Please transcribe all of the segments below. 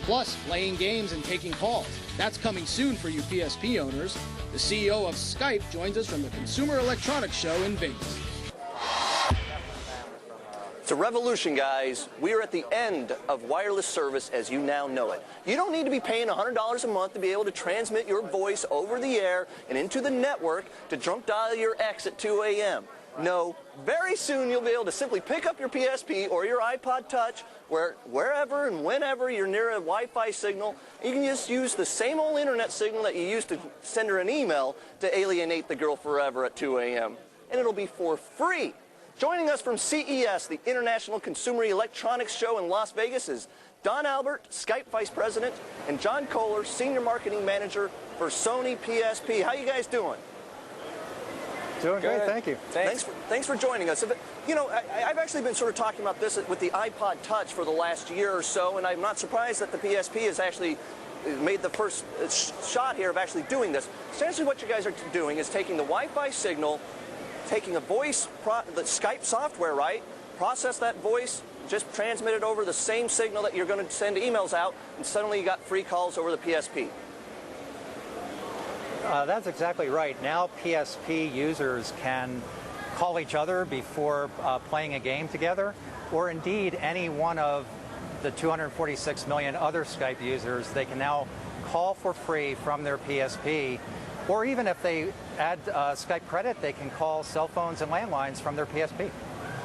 plus playing games and taking calls. That's coming soon for you PSP owners. The CEO of Skype joins us from the Consumer Electronics Show in Vegas. It's a revolution, guys. We are at the end of wireless service as you now know it. You don't need to be paying $100 a month to be able to transmit your voice over the air and into the network to drunk dial your ex at 2 a.m. No, very soon you'll be able to simply pick up your PSP or your iPod Touch wherever and whenever you're near a Wi-Fi signal. You can just use the same old internet signal that you used to send her an email to alienate the girl forever at 2 a.m. And it'll be for free. Joining us from CES, the International Consumer Electronics Show in Las Vegas, is Don Albert, Skype Vice President, and John Kohler, Senior Marketing Manager for Sony PSP. How you guys doing? Doing great, thank you. Thanks for joining us. You know, I've actually been sort of talking about this with the iPod Touch for the last year or so, and I'm not surprised that the PSP has actually made the first shot here of actually doing this. Essentially what you guys are doing is taking the Wi-Fi signal, taking a voice, the Skype software, right? Process that voice, just transmit it over the same signal that you're going to send emails out, and suddenly you got free calls over the PSP. That's exactly right. Now PSP users can call each other before playing a game together, or indeed any one of the 246 million other Skype users. They can now call for free from their PSP, or even if they add Skype credit, they can call cell phones and landlines from their PSP.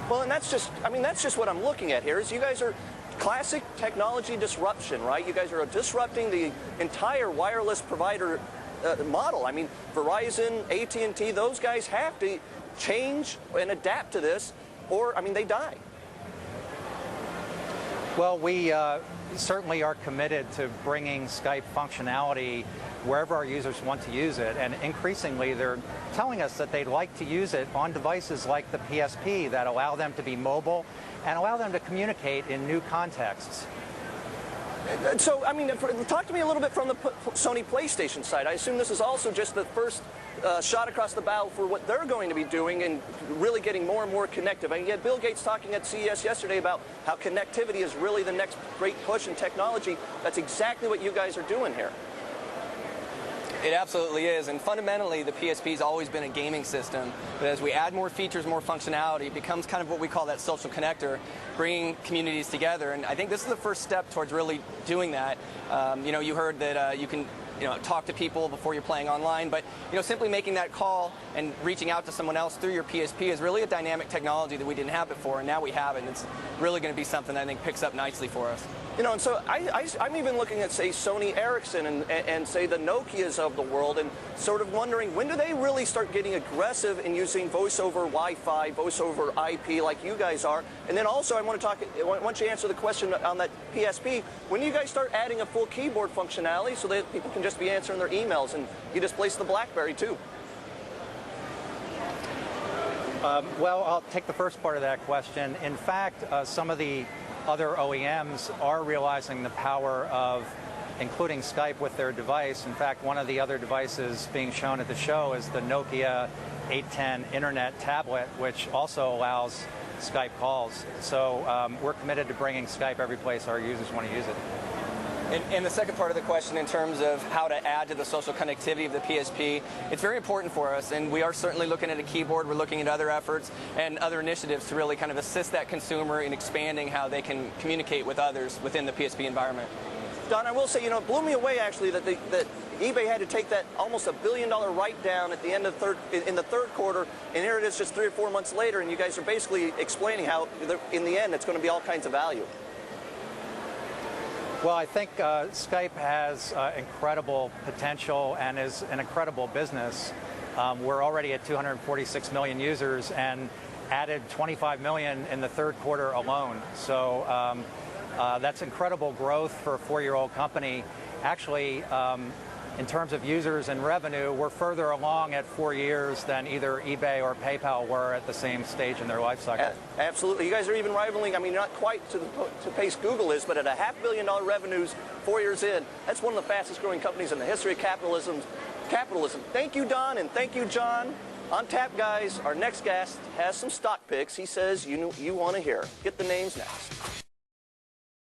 Well, and that's just what I'm looking at here, is you guys are classic technology disruption, right? You guys are disrupting the entire wireless provider model. I mean, Verizon, AT&T, those guys have to change and adapt to this, or, I mean, they die. Well, we certainly are committed to bringing Skype functionality wherever our users want to use it, and increasingly they're telling us that they'd like to use it on devices like the PSP that allow them to be mobile and allow them to communicate in new contexts. So, I mean, talk to me a little bit from the Sony PlayStation side. I assume this is also just the first shot across the bow for what they're going to be doing and really getting more and more connected. I mean, you had Bill Gates talking at CES yesterday about how connectivity is really the next great push in technology. That's exactly what you guys are doing here. It absolutely is, and fundamentally the PSP has always been a gaming system, but as we add more features, more functionality, it becomes kind of what we call that social connector, bringing communities together, and I think this is the first step towards really doing that. You know, you heard that you can talk to people before you're playing online, but simply making that call and reaching out to someone else through your PSP is really a dynamic technology that we didn't have before, and now we have it, and it's really going to be something that I think picks up nicely for us. You know, and so I'm even looking at, say, Sony Ericsson and say the Nokias of the world, and sort of wondering, when do they really start getting aggressive in using voice over Wi-Fi, voice over IP like you guys are? And then also I want you to answer the question on that PSP, when do you guys start adding a full keyboard functionality so that people can just be answering their emails and you displace the BlackBerry too? Well, I'll take the first part of that question. In fact, some of the other OEMs are realizing the power of including Skype with their device. In fact, one of the other devices being shown at the show is the Nokia 810 Internet tablet, which also allows Skype calls. So we're committed to bringing Skype every place our users want to use it. And the second part of the question, in terms of how to add to the social connectivity of the PSP, it's very important for us, and we are certainly looking at a keyboard. We're looking at other efforts and other initiatives to really kind of assist that consumer in expanding how they can communicate with others within the PSP environment. Don, I will say, it blew me away actually that eBay had to take that almost $1 billion write-down at the end of in the third quarter, and here it is just 3 or 4 months later, and you guys are basically explaining how, in the end, it's going to be all kinds of value. Well, I think Skype has incredible potential and is an incredible business. We're already at 246 million users and added 25 million in the third quarter alone. So that's incredible growth for a 4-year-old company. Actually, in terms of users and revenue, we're further along at 4 years than either eBay or PayPal were at the same stage in their life cycle. Absolutely. You guys are even rivaling, I mean, not quite to the pace Google is, but at $500 million revenues 4 years in, that's one of the fastest growing companies in the history of capitalism. Thank you, Don, and thank you, John. On tap, guys, our next guest has some stock picks he says you want to hear. Get the names next.